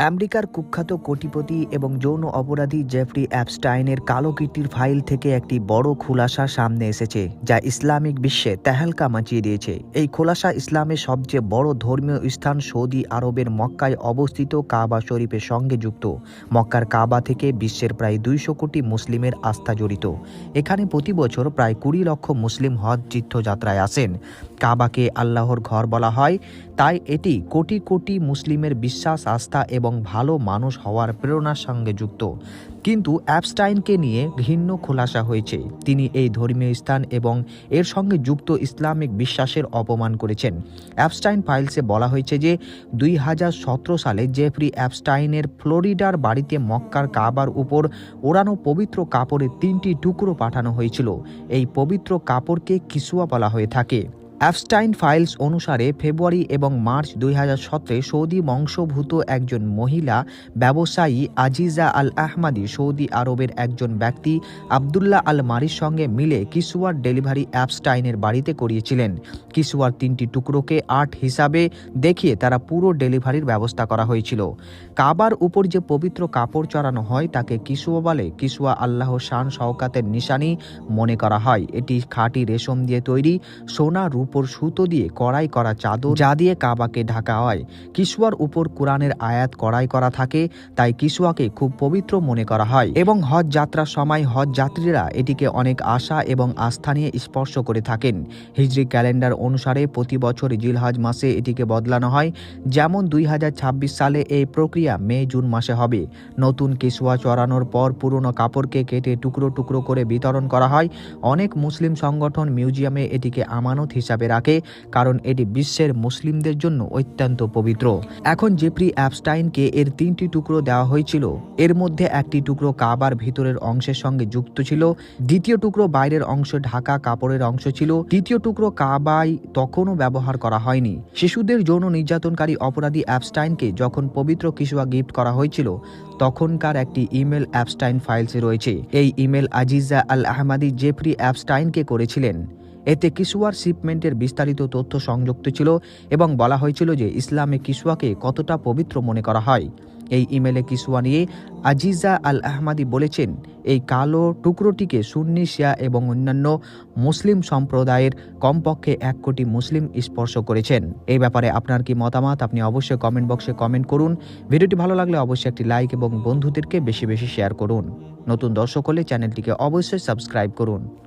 আমেরিকার কুখ্যাত কোটিপতি এবং যৌন অপরাধী জেফরি অ্যাপস্টাইনের কালো কীর্তির ফাইল থেকে একটি বড় খুলাসা সামনে এসেছে, যা ইসলামিক বিশ্বে তেহলকা মাচিয়ে দিয়েছে। এই খুলাসা ইসলামের সবচেয়ে বড় ধর্মীয় স্থান সৌদি আরবের মক্কায় অবস্থিত কাবা শরীফের সঙ্গে যুক্ত। মক্কার কাবা থেকে বিশ্বের প্রায় 200 কোটি মুসলিমের আস্থা জড়িত। এখানে প্রতি বছর প্রায় 20 লক্ষ মুসলিম হজ তীর্থযাত্রায় আসেন। কাবাকে আল্লাহর ঘর বলা হয়, তাই এটি কোটি কোটি মুসলিমের বিশ্বাস, আস্থা এবং ভালো মানুষ হওয়ার প্রেরণার সঙ্গে যুক্ত। কিন্তু অ্যাপস্টাইনকে নিয়ে ঘৃণ্য খোলাসা হয়েছে। তিনি এই ধর্মীয় স্থান এবং এর সঙ্গে যুক্ত ইসলামিক বিশ্বাসের অপমান করেছেন। অ্যাপস্টাইন ফাইলসে বলা হয়েছে যে 2017 সালে জেফরি অ্যাপস্টাইনের ফ্লোরিডার বাড়িতে মক্কার কাবার উপর ওড়ানো পবিত্র কাপড়ের 3টি টুকরো পাঠানো হয়েছিল। এই পবিত্র কাপড়কে কিসুয়া বলা হয়ে থাকে। অ্যাপস্টাইন ফাইলস অনুসারে ফেব্রুয়ারি এবং মার্চ 2017 সৌদি বংশোদ্ভূত একজন মহিলা ব্যবসায়ী আজিজা আল আহমাদি সৌদি আরবের একজন ব্যক্তি আবদুল্লাহ আল মারির সঙ্গে মিলে কিসুয়ার ডেলিভারি অ্যাপস্টাইনের বাড়িতে করিয়েছিলেন। কিসুয়ার 3টি টুকরোকে আর্ট হিসাবে দেখিয়ে তারা পুরো ডেলিভারির ব্যবস্থা করা হয়েছিল। কাবার উপর যে পবিত্র কাপড় চড়ানো হয় তাকে কিসুয়া বলে। কিসুয়া আল্লাহ শান শওকাতের নিশানি মনে করা হয়। এটি খাঁটি রেশম দিয়ে তৈরি, সোনা উপর সুতো দিয়ে কড়াই করা চাদর, যা দিয়ে কাবাকে ঢাকা হয়। কিসুয়ার উপর কোরআনের আয়াত কড়াই করা থাকে, তাই কিসুয়াকে খুব পবিত্র মনে করা হয় এবং হজ যাত্রার সময় হজ যাত্রীরা এটিকে অনেক আশা এবং আস্থা নিয়ে স্পর্শ করে থাকেন। হিজরি ক্যালেন্ডার অনুসারে প্রতি বছর জিলহজ মাসে এটিকে বদলানো হয়। যেমন 2026 সালে এই প্রক্রিয়া মে-জুন মাসে হবে। নতুন কিসুয়া চড়ানোর পর পুরনো কাপড়কে কেটে টুকরো টুকরো করে বিতরণ করা হয়। অনেক মুসলিম সংগঠন মিউজিয়ামে এটিকে আমানত হিসাবে রাখে, কারণ এটি বিশ্বের মুসলিমদের জন্য অত্যন্ত পবিত্র। এখন জেফরি অ্যাপস্টাইনকে এর 3টি টুকরো দেওয়া হয়েছিল। এর মধ্যে একটি টুকরো কাবার ভিতরের অংশের সঙ্গে যুক্ত ছিল, দ্বিতীয় টুকরো বাইরের অংশ ঢাকা কাপড়ের অংশ ছিল, তৃতীয় টুকরো কাবায় তখনও ব্যবহার করা হয়নি। শিশুদের যৌন নির্যাতনকারী অপরাধী অ্যাপস্টাইনকে যখন পবিত্র কিসুয়া গিফট করা হয়েছিল, তখনকার একটি ইমেল অ্যাপস্টাইন ফাইলসে রয়েছে। এই ইমেল আজিজা আল আহমাদি জেফরি অ্যাপস্টাইনকে করেছিলেন। এতে কিসুয়ার শিপমেন্টের বিস্তারিত তথ্য সংযুক্ত ছিল এবং বলা হয়েছিল যে ইসলামে কিসুয়াকে কতটা পবিত্র মনে করা হয়। এই ইমেলে কিসুয়া নিয়ে আজিজা আল আহমাদি বলেছেন, এই কালো টুকরোটিকে সুন্নি, শিয়া এবং অন্যান্য মুসলিম সম্প্রদায়ের কমপক্ষে 1 কোটি মুসলিম স্পর্শ করেছেন। এই ব্যাপারে আপনার কি মতামত, আপনি অবশ্যই কমেন্ট বক্সে কমেন্ট করুন। ভিডিওটি ভালো লাগলে অবশ্যই একটি লাইক এবং বন্ধুদেরকে বেশি বেশি শেয়ার করুন। নতুন দর্শক হলে চ্যানেলটিকে অবশ্যই সাবস্ক্রাইব করুন।